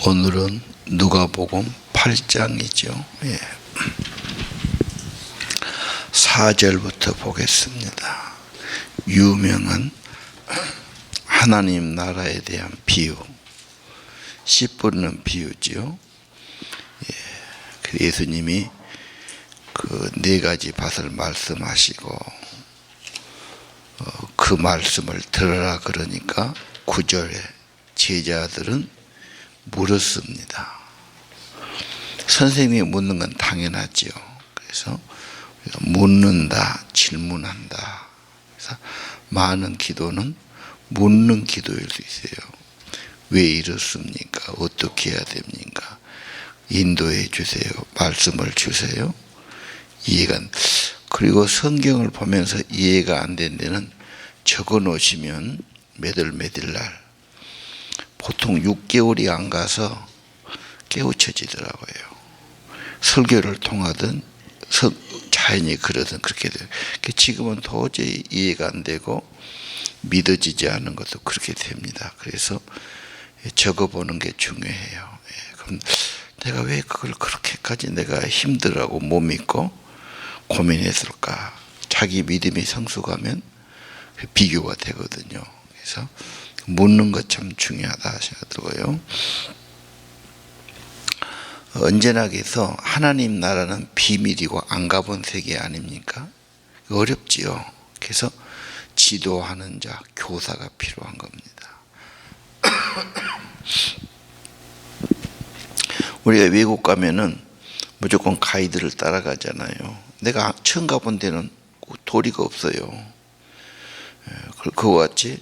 오늘은 누가복음 8장이죠. 4절부터 보겠습니다. 유명한 하나님 나라에 대한 비유, 씨 뿌리는 비유죠. 예수님이 그 네 가지 밭을 말씀하시고 그 말씀을 들으라 그러니까 9절에 제자들은 물었습니다. 선생님이 묻는 건 당연하죠. 그래서 묻는다, 질문한다. 그래서 많은 기도는 묻는 기도일 수 있어요. 왜 이렇습니까? 어떻게 해야 됩니까? 인도해 주세요. 말씀을 주세요. 그리고 성경을 보면서 이해가 안 된 데는 적어 놓으시면 매들매들날 보통 6개월이 안 가서 깨우쳐지더라고요. 설교를 통하든 자연히 그러든 그렇게 돼요. 지금은 도저히 이해가 안 되고 믿어지지 않는 것도 그렇게 됩니다. 그래서 적어보는 게 중요해요. 그럼 내가 왜 그걸 그렇게까지 내가 힘들어하고 못 믿고 고민했을까? 자기 믿음이 성숙하면 비교가 되거든요. 그래서 묻는 것 참 중요하다 생각들고요. 언제나 그래서 하나님 나라는 비밀이고 안 가본 세계 아닙니까? 어렵지요. 그래서 지도하는 자, 교사가 필요한 겁니다. 우리가 외국 가면은 무조건 가이드를 따라가잖아요. 내가 처음 가본 데는 도리가 없어요. 그와 같이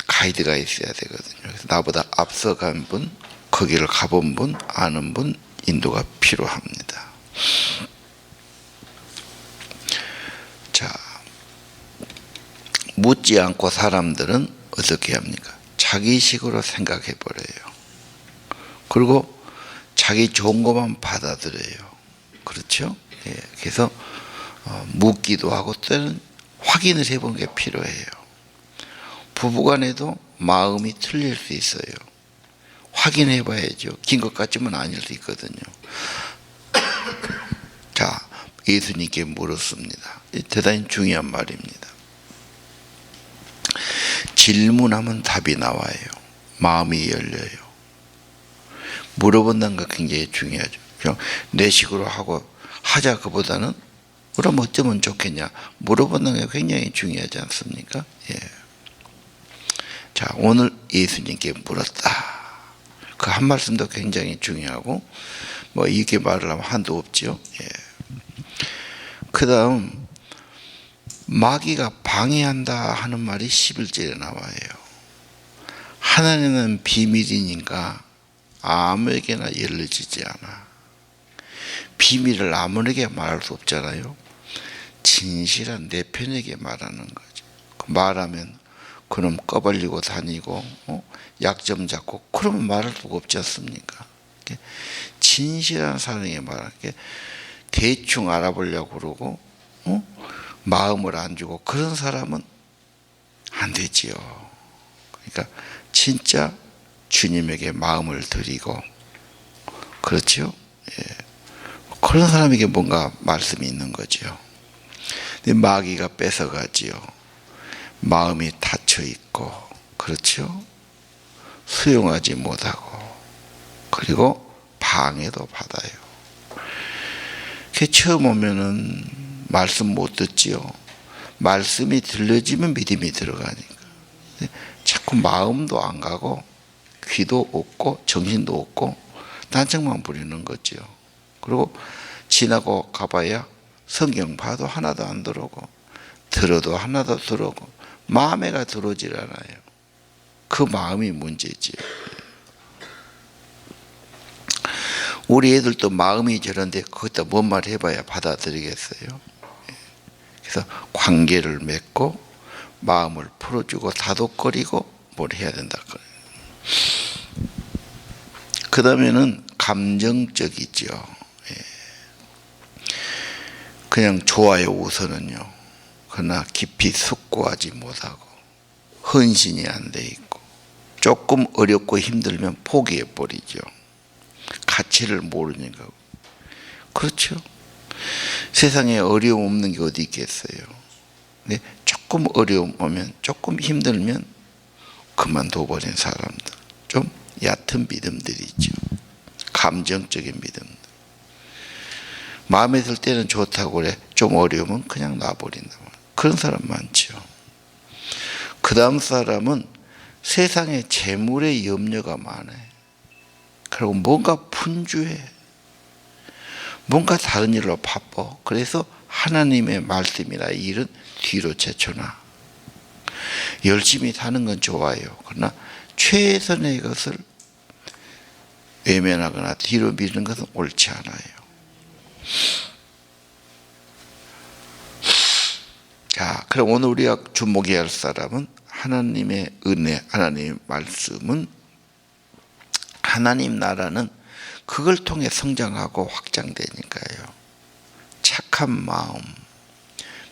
가이드가 있어야 되거든요. 그래서 나보다 앞서간 분, 거기를 가본 분, 아는 분, 인도가 필요합니다. 자, 묻지 않고 사람들은 어떻게 합니까? 자기식으로 생각해 버려요. 그리고 자기 좋은 것만 받아들여요. 그렇죠? 그래서 묻기도 하고 때는 확인을 해보는 게 필요해요. 부부간에도 마음이 틀릴 수 있어요. 확인해 봐야죠. 긴 것 같지만 아닐 수 있거든요. 자, 예수님께 물었습니다. 대단히 중요한 말입니다. 질문하면 답이 나와요. 마음이 열려요. 물어본다는 거 굉장히 중요하죠. 내 식으로 하자 그보다는 그럼 어쩌면 좋겠냐. 물어본다는 게 굉장히 중요하지 않습니까? 자, 오늘 예수님께 물었다. 그 한 말씀도 굉장히 중요하고 이렇게 말을 하면 한도 없죠. 그 다음 마귀가 방해한다 하는 말이 11절에 나와요. 하나님은 비밀이니까 아무에게나 열려지지 않아. 비밀을 아무에게 말할 수 없잖아요. 진실한 내 편에게 말하는 거죠. 말하면 그놈 꺼벌리고 다니고 약점 잡고 그러면 말할 수가 없지 않습니까? 진실한 사람에게 말하는 게 대충 알아보려고 그러고 마음을 안 주고 그런 사람은 안 되지요. 그러니까 진짜 주님에게 마음을 드리고 그렇죠? 그런 사람에게 뭔가 말씀이 있는 거죠. 근데 마귀가 뺏어가지요. 마음이 닫혀 있고 그렇죠? 수용하지 못하고 그리고 방해도 받아요. 처음 오면은 말씀 못 듣지요. 말씀이 들려지면 믿음이 들어가니까. 자꾸 마음도 안 가고 귀도 없고 정신도 없고 단청만 부리는 거죠. 그리고 지나고 가봐야 성경 봐도 하나도 안 들어오고 들어도 하나도 들어오고 마음에가 들어오질 않아요. 그 마음이 문제지. 우리 애들도 마음이 저런데 거기다 뭔 말 해봐야 받아들이겠어요. 그래서 관계를 맺고 마음을 풀어주고 다독거리고 뭘 해야 된다. 그 다음에는 감정적이죠. 그냥 좋아요 우선은요. 그러나 깊이 숙고하지 못하고 헌신이 안 돼 있고 조금 어렵고 힘들면 포기해 버리죠. 가치를 모르니까. 그렇죠. 세상에 어려움 없는 게 어디 있겠어요. 근데 조금 어려움 오면, 조금 힘들면 그만둬버린 사람들, 좀 얕은 믿음들이 있죠. 감정적인 믿음들. 마음에 들 때는 좋다고 그래. 좀 어려우면 그냥 놔버린다. 그런 사람 많죠. 그 다음 사람은 세상에 재물에 염려가 많아요. 그리고 뭔가 분주해. 뭔가 다른 일로 바빠. 그래서 하나님의 말씀이나 일은 뒤로 제쳐놔. 열심히 사는 건 좋아요. 그러나 최선의 것을 외면하거나 뒤로 미루는 것은 옳지 않아요. 자, 그럼 오늘 우리가 주목해야 할 사람은 하나님의 은혜, 하나님의 말씀은, 하나님 나라는 그걸 통해 성장하고 확장되니까요. 착한 마음,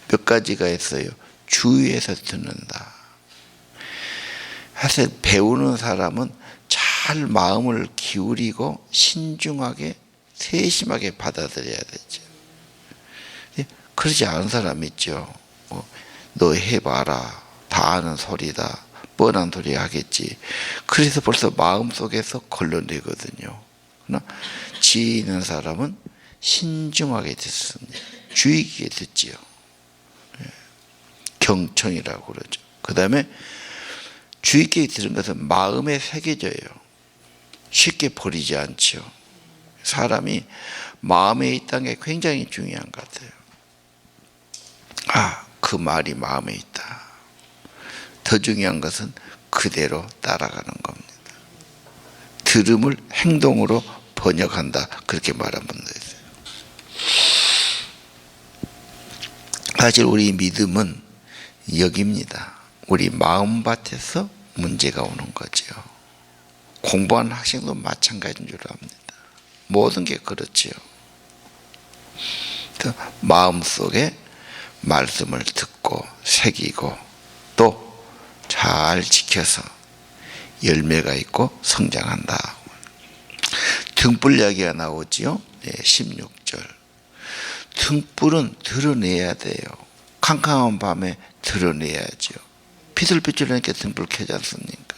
몇 가지가 있어요. 주위에서 듣는다. 사실 배우는 사람은 잘 마음을 기울이고 신중하게 세심하게 받아들여야 되죠. 그러지 않은 사람 있죠. 너 해봐라. 다 아는 소리다. 뻔한 소리 하겠지. 그래서 벌써 마음속에서 걸러내거든요. 그러나 지혜 있는 사람은 신중하게 듣습니다. 주의 깊게 듣지요. 경청이라고 그러죠. 그 다음에 주의 깊게 들은 것은 마음에 새겨져요. 쉽게 버리지 않죠. 사람이 마음에 있다는 게 굉장히 중요한 것 같아요. 아, 그 말이 마음에 있다. 더 중요한 것은 그대로 따라가는 겁니다. 들음을 행동으로 번역한다. 그렇게 말한 분도 있어요. 사실 우리 믿음은 여기입니다. 우리 마음밭에서 문제가 오는 거죠. 공부하는 학생도 마찬가지인 줄 압니다. 모든 게 그렇지요. 마음속에 말씀을 듣고 새기고 또 잘 지켜서 열매가 있고 성장한다. 등불 이야기가 나오지요. 16절. 등불은 드러내야 돼요. 캄캄한 밤에 드러내야죠. 비틀비틀하니까 등불 켜지 않습니까?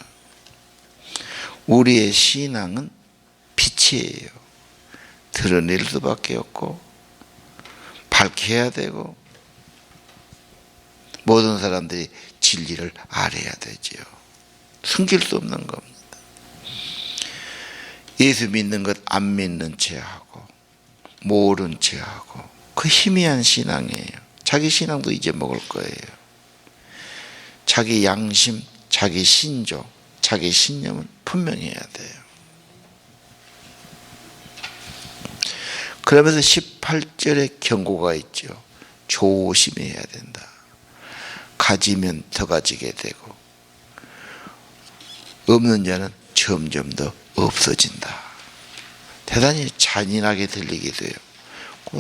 우리의 신앙은 빛이에요. 드러낼 수밖에 없고 밝혀야 되고 모든 사람들이 진리를 알아야 되지요. 숨길 수 없는 겁니다. 예수 믿는 것 안 믿는 체하고 모른 체하고 그 희미한 신앙이에요. 자기 신앙도 잊어먹을 거예요. 자기 양심, 자기 신조, 자기 신념은 분명해야 돼요. 그러면서 18절에 경고가 있죠. 조심해야 된다. 가지면 더 가지게 되고 없는 자는 점점 더 없어진다. 대단히 잔인하게 들리기도 해요.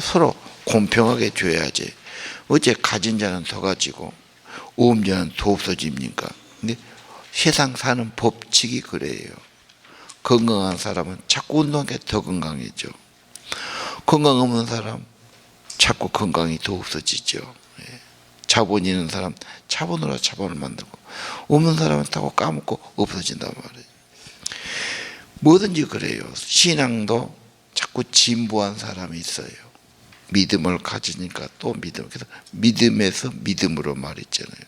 서로 공평하게 줘야지. 어째 가진 자는 더 가지고 없는 자는 더 없어집니까? 근데 세상 사는 법칙이 그래요. 건강한 사람은 자꾸 운동하게 더 건강해져. 건강 없는 사람 자꾸 건강이 더 없어지죠. 자본 있는 사람 자본으로 자본을 만들고 없는 사람은 타고 까먹고 없어진단 말이에요. 뭐든지 그래요. 신앙도 자꾸 진보한 사람이 있어요. 믿음을 가지니까 또 믿음. 그래서 믿음에서 믿음으로 말했잖아요.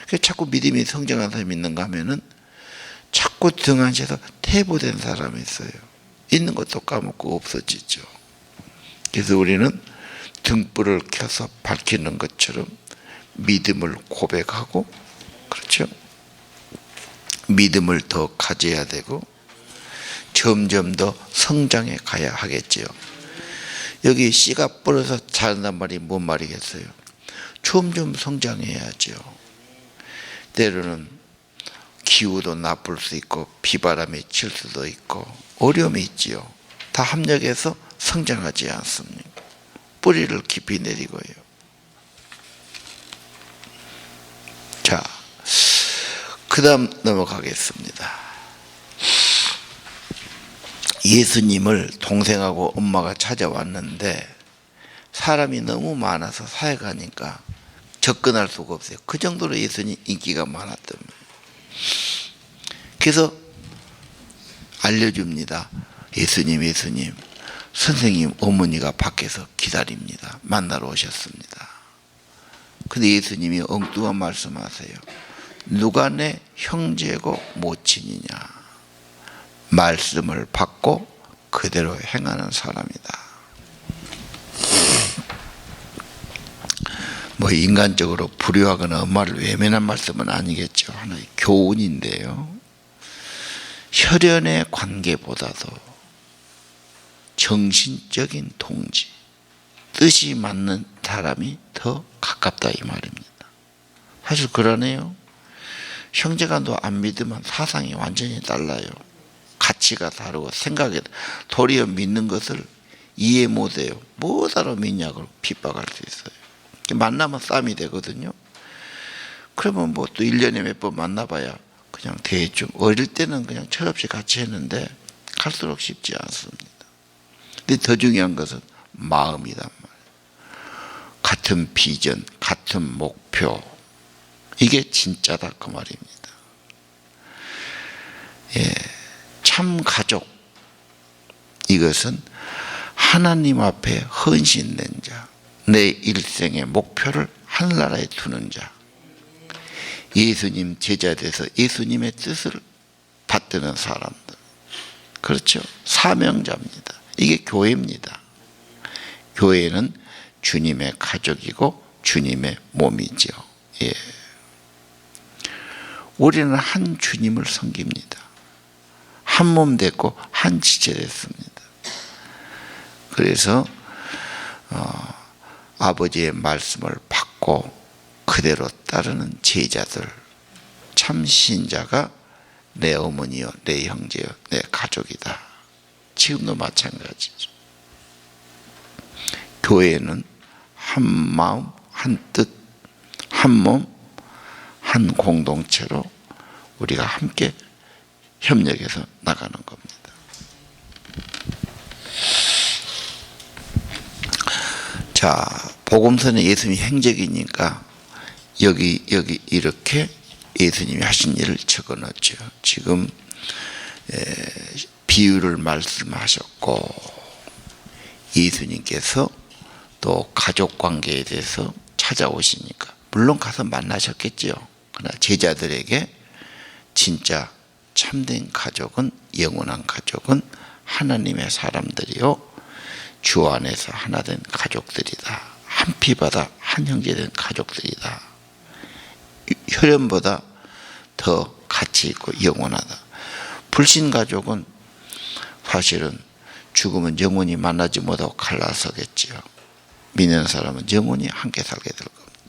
그래서 자꾸 믿음이 성장한 사람이 있는가 하면은 자꾸 등한시에서 퇴보된 사람이 있어요. 있는 것도 까먹고 없어지죠. 그래서 우리는 등불을 켜서 밝히는 것처럼 믿음을 고백하고, 그렇죠? 믿음을 더 가져야 되고 점점 더 성장해 가야 하겠지요. 여기 씨가 뿌려서 자란단 말이 뭔 말이겠어요? 점점 성장해야죠. 때로는 기후도 나쁠 수 있고 비바람이 칠 수도 있고 어려움이 있지요. 다 합력해서 성장하지 않습니까? 뿌리를 깊이 내리고요. 자, 그 다음 넘어가겠습니다. 예수님을 동생하고 엄마가 찾아왔는데 사람이 너무 많아서 사역하니까 접근할 수가 없어요. 그 정도로 예수님 인기가 많았던 거예요. 그래서 알려줍니다. 예수님, 선생님 어머니가 밖에서 기다립니다. 만나러 오셨습니다. 근데 예수님이 엉뚱한 말씀하세요. 누가 내 형제고 모친이냐? 말씀을 받고 그대로 행하는 사람이다. 뭐 인간적으로 불효하거나 엄마를 외면한 말씀은 아니겠죠. 하나의 교훈인데요. 혈연의 관계보다도 정신적인 동지, 뜻이 맞는 사람이 더 가깝다 이 말입니다. 사실 그러네요. 형제가 너 안 믿으면 사상이 완전히 달라요. 가치가 다르고 생각이 도리어 믿는 것을 이해 못해요. 뭐하러 믿냐고 핍박할 수 있어요. 만나면 싸움이 되거든요. 그러면 뭐 또 1년에 몇 번 만나봐야 그냥 대충, 어릴 때는 그냥 철없이 같이 했는데 갈수록 쉽지 않습니다. 근데 더 중요한 것은 마음이란 말이에요. 같은 비전, 같은 목표, 이게 진짜다 그 말입니다. 예, 참 가족, 이것은 하나님 앞에 헌신된 자, 내 일생의 목표를 하늘나라에 두는 자, 예수님 제자 돼서 예수님의 뜻을 받드는 사람들, 그렇죠? 사명자입니다. 이게 교회입니다. 교회는 주님의 가족이고 주님의 몸이죠. 예. 우리는 한 주님을 섬깁니다. 한 몸 됐고 한 지체 됐습니다. 그래서 아버지의 말씀을 받고 그대로 따르는 제자들, 참 신자가 내 어머니요, 내 형제요, 내 가족이다. 지금도 마찬가지죠. 교회는 한 마음, 한 뜻, 한 몸, 한 공동체로 우리가 함께 협력해서 나가는 겁니다. 자, 복음서는 예수님이 행적이니까 여기 이렇게 예수님이 하신 일을 적어놨죠. 지금 비유를 말씀하셨고, 예수님께서 또 가족관계에 대해서 찾아오시니까 물론 가서 만나셨겠죠. 그러나 제자들에게 진짜 참된 가족은, 영원한 가족은 하나님의 사람들이요, 주 안에서 하나 된 가족들이다. 한 피바다 한 형제 된 가족들이다. 혈연보다 더 가치 있고 영원하다. 불신 가족은 사실은 죽으면 영원히 만나지 못하고 갈라서겠지요. 믿는 사람은 영원히 함께 살게 될 겁니다.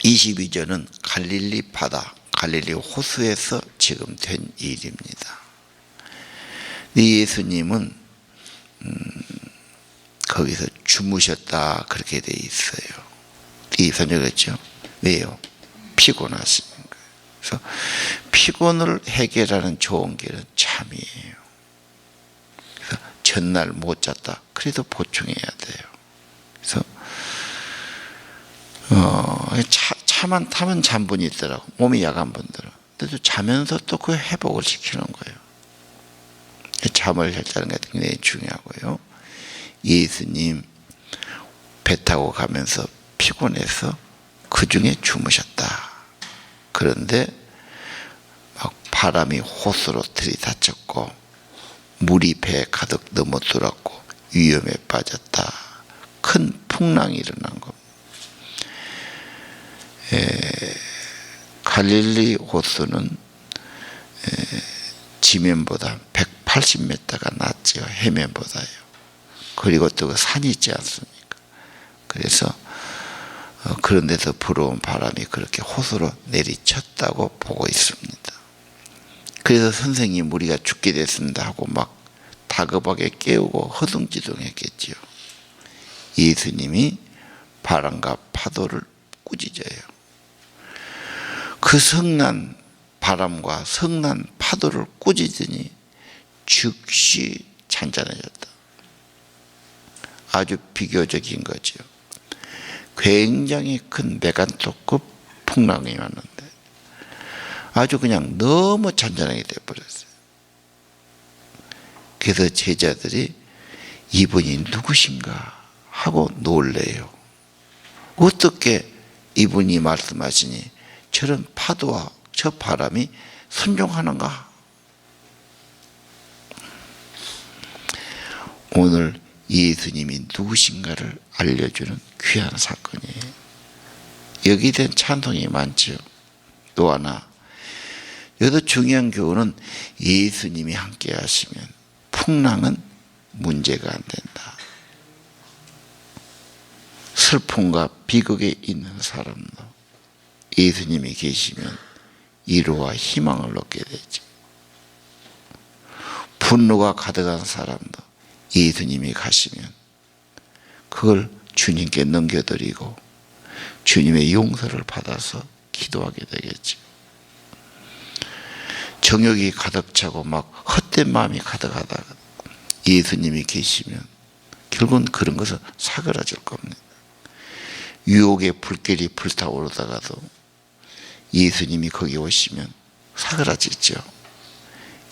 22절은 갈릴리 바다, 갈릴리 호수에서 지금 된 일입니다. 예수님은 거기서 주무셨다 그렇게 돼 있어요. 이 선적했죠. 왜요? 피곤하시는 거예요. 그래서 피곤을 해결하는 좋은 길은 잠이에요. 그래서 전날 못 잤다. 그래도 보충해야 돼요. 그래서 차만 타면 잠분이 있더라고. 몸이 약한 분들은. 근데 자면서 또 그 회복을 시키는 거예요. 잠을 잘 자는 게 굉장히 중요하고요. 예수님 배 타고 가면서 피곤해서 그 중에 주무셨다. 그런데 막 바람이 호수로 들이닥쳤고 물이 배에 가득 넘어들었고 위험에 빠졌다. 큰 풍랑이 일어난 겁니다. 갈릴리 호수는 지면보다 180m가 낮죠. 해면보다요. 그리고 또 그 산이 있지 않습니까? 그래서 그런 데서 불어온 바람이 그렇게 호수로 내리쳤다고 보고 있습니다. 그래서 선생님 우리가 죽게 됐습니다 하고 막 다급하게 깨우고 허둥지둥했겠지요. 예수님이 바람과 파도를 꾸짖어요. 그 성난 바람과 성난 파도를 꾸짖으니 즉시 잔잔해졌다. 아주 비교적인 거죠. 굉장히 큰 메간토급 풍랑이 왔는데 아주 그냥 너무 잔잔하게 돼버렸어요. 그래서 제자들이 이분이 누구신가 하고 놀래요. 어떻게 이분이 말씀하시니 저런 파도와 저 바람이 순종하는가? 오늘 예수님이 누구신가를 알려주는 귀한 사건이에요. 여기에 대한 찬송이 많죠. 또 하나, 여기도 중요한 교훈은 예수님이 함께 하시면 풍랑은 문제가 안 된다. 슬픔과 비극에 있는 사람도 예수님이 계시면 위로와 희망을 얻게 되죠. 분노가 가득한 사람도 예수님이 가시면 그걸 주님께 넘겨드리고 주님의 용서를 받아서 기도하게 되겠죠. 정욕이 가득 차고 막 헛된 마음이 가득하다가 예수님이 계시면 결국은 그런 것은 사그라질 겁니다. 유혹의 불길이 불타오르다가도 예수님이 거기 오시면 사그라지죠.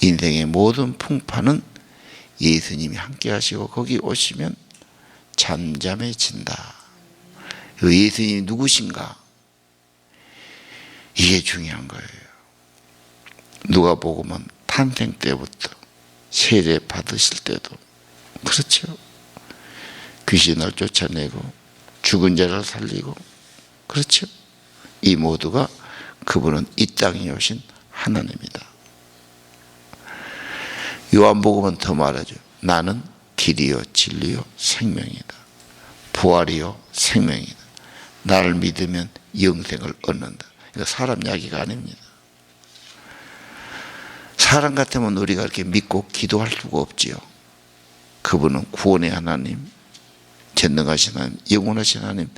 인생의 모든 풍파는 예수님이 함께 하시고 거기 오시면 잠잠해진다. 예수님이 누구신가? 이게 중요한 거예요. 누가복음은 탄생 때부터 세례 받으실 때도 그렇죠. 귀신을 쫓아내고 죽은 자를 살리고 그렇죠. 이 모두가 그분은 이 땅에 오신 하나님이다. 요한복음은 더 말하죠. 나는 길이요 진리요 생명이다. 부활이요 생명이다. 나를 믿으면 영생을 얻는다. 이거 사람 이야기가 아닙니다. 사람 같으면 우리가 이렇게 믿고 기도할 수가 없지요. 그분은 구원의 하나님, 전능하신 하나님, 영원하신 하나님,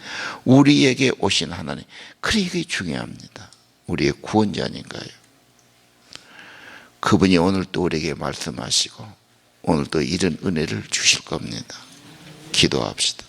우리에게 오신 하나님. 그래 이게 중요합니다. 우리의 구원자 아닌가요? 그분이 오늘 또 우리에게 말씀하시고 오늘 또 이런 은혜를 주실 겁니다. 기도합시다.